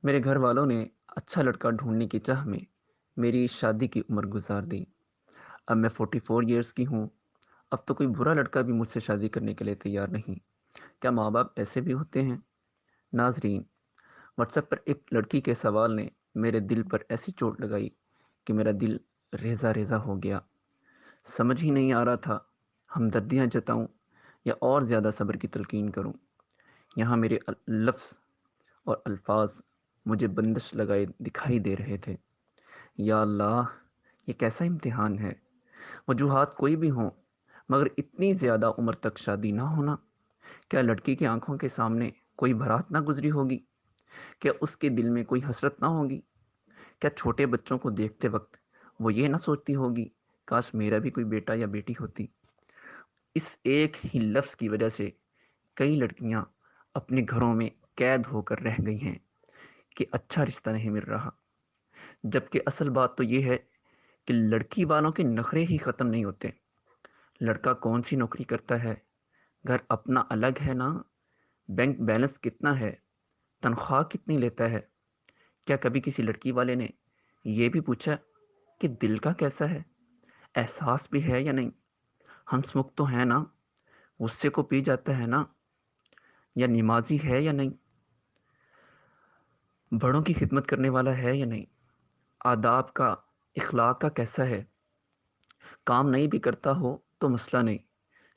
میرے گھر والوں نے اچھا لڑکا ڈھونڈنے کی چاہ میں میری شادی کی عمر گزار دی۔ اب میں 44 ایئرس کی ہوں۔ اب تو کوئی برا لڑکا بھی مجھ سے شادی کرنے کے لیے تیار نہیں۔ کیا ماں باپ ایسے بھی ہوتے ہیں؟ ناظرین، واٹس ایپ پر ایک لڑکی کے سوال نے میرے دل پر ایسی چوٹ لگائی کہ میرا دل ریزہ ریزہ ہو گیا۔ سمجھ ہی نہیں آ رہا تھا ہمدردیاں جتاؤں یا اور زیادہ صبر کی تلقین کروں۔ یہاں میرے لفظ اور الفاظ مجھے بندش لگائے دکھائی دے رہے تھے۔ یا اللہ، یہ کیسا امتحان ہے؟ وجوہات کوئی بھی ہوں، مگر اتنی زیادہ عمر تک شادی نہ ہونا۔ کیا لڑکی کی آنکھوں کے سامنے کوئی بھرات نہ گزری ہوگی؟ کیا اس کے دل میں کوئی حسرت نہ ہوگی؟ کیا چھوٹے بچوں کو دیکھتے وقت وہ یہ نہ سوچتی ہوگی کاش میرا بھی کوئی بیٹا یا بیٹی ہوتی؟ اس ایک ہی لفظ کی وجہ سے کئی لڑکیاں اپنے گھروں میں قید ہو کر رہ گئی ہیں کہ اچھا رشتہ نہیں مل رہا۔ جبکہ اصل بات تو یہ ہے کہ لڑکی والوں کے نخرے ہی ختم نہیں ہوتے۔ لڑکا کون سی نوکری کرتا ہے، گھر اپنا الگ ہے نا، بینک بیلنس کتنا ہے، تنخواہ کتنی لیتا ہے؟ کیا کبھی کسی لڑکی والے نے یہ بھی پوچھا کہ دل کا کیسا ہے، احساس بھی ہے یا نہیں، ہنس مکھ تو ہے نا، غصے کو پی جاتا ہے نا، یا نمازی ہے یا نہیں، بڑوں کی خدمت کرنے والا ہے یا نہیں، آداب کا، اخلاق کا کیسا ہے؟ کام نہیں بھی کرتا ہو تو مسئلہ نہیں،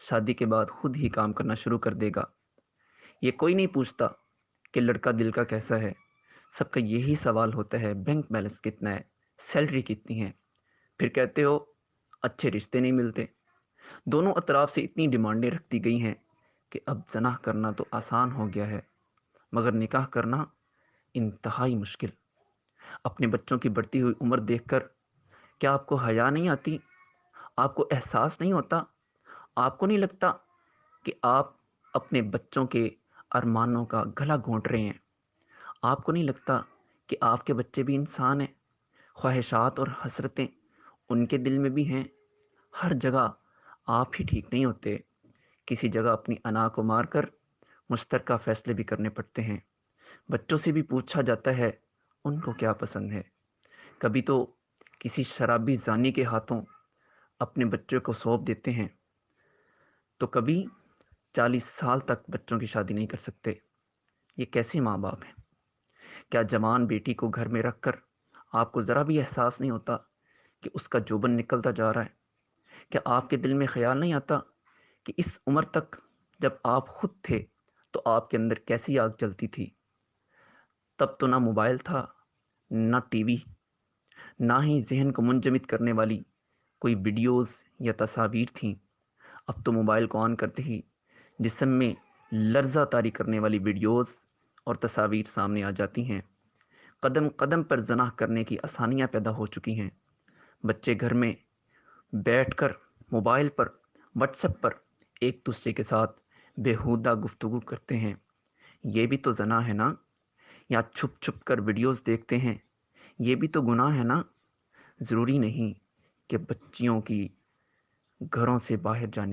شادی کے بعد خود ہی کام کرنا شروع کر دے گا۔ یہ کوئی نہیں پوچھتا کہ لڑکا دل کا کیسا ہے۔ سب کا یہی سوال ہوتا ہے بینک بیلنس کتنا ہے، سیلری کتنی ہے۔ پھر کہتے ہو اچھے رشتے نہیں ملتے۔ دونوں اطراف سے اتنی ڈیمانڈیں رکھ دی گئی ہیں کہ اب زنا کرنا تو آسان ہو گیا ہے، مگر نکاح کرنا انتہائی مشکل۔ اپنے بچوں کی بڑھتی ہوئی عمر دیکھ کر کیا آپ کو حیا نہیں آتی؟ آپ کو احساس نہیں ہوتا؟ آپ کو نہیں لگتا کہ آپ اپنے بچوں کے ارمانوں کا گلا گھونٹ رہے ہیں؟ آپ کو نہیں لگتا کہ آپ کے بچے بھی انسان ہیں، خواہشات اور حسرتیں ان کے دل میں بھی ہیں؟ ہر جگہ آپ ہی ٹھیک نہیں ہوتے، کسی جگہ اپنی انا کو مار کر مشترکہ فیصلے بھی کرنے پڑتے ہیں۔ بچوں سے بھی پوچھا جاتا ہے ان کو کیا پسند ہے۔ کبھی تو کسی شرابی زانی کے ہاتھوں اپنے بچے کو سونپ دیتے ہیں، تو کبھی 40 سال تک بچوں کی شادی نہیں کر سکتے۔ یہ کیسے ماں باپ ہیں؟ کیا جوان بیٹی کو گھر میں رکھ کر آپ کو ذرا بھی احساس نہیں ہوتا کہ اس کا جوبن نکلتا جا رہا ہے؟ کیا آپ کے دل میں خیال نہیں آتا کہ اس عمر تک جب آپ خود تھے تو آپ کے اندر کیسی آگ جلتی تھی؟ تب تو نہ موبائل تھا، نہ ٹی وی، نہ ہی ذہن کو منجمد کرنے والی کوئی ویڈیوز یا تصاویر تھیں۔ اب تو موبائل کو آن کرتے ہی جسم میں لرزہ طاری کرنے والی ویڈیوز اور تصاویر سامنے آ جاتی ہیں۔ قدم قدم پر زنا کرنے کی آسانیاں پیدا ہو چکی ہیں۔ بچے گھر میں بیٹھ کر موبائل پر، واٹس ایپ پر ایک دوسرے کے ساتھ بےہودہ گفتگو کرتے ہیں۔ یہ بھی تو زنا ہے نا؟ یا چھپ چھپ کر ویڈیوز دیکھتے ہیں، یہ بھی تو گناہ ہے نا؟ ضروری نہیں کہ بچیوں کی گھروں سے باہر جانے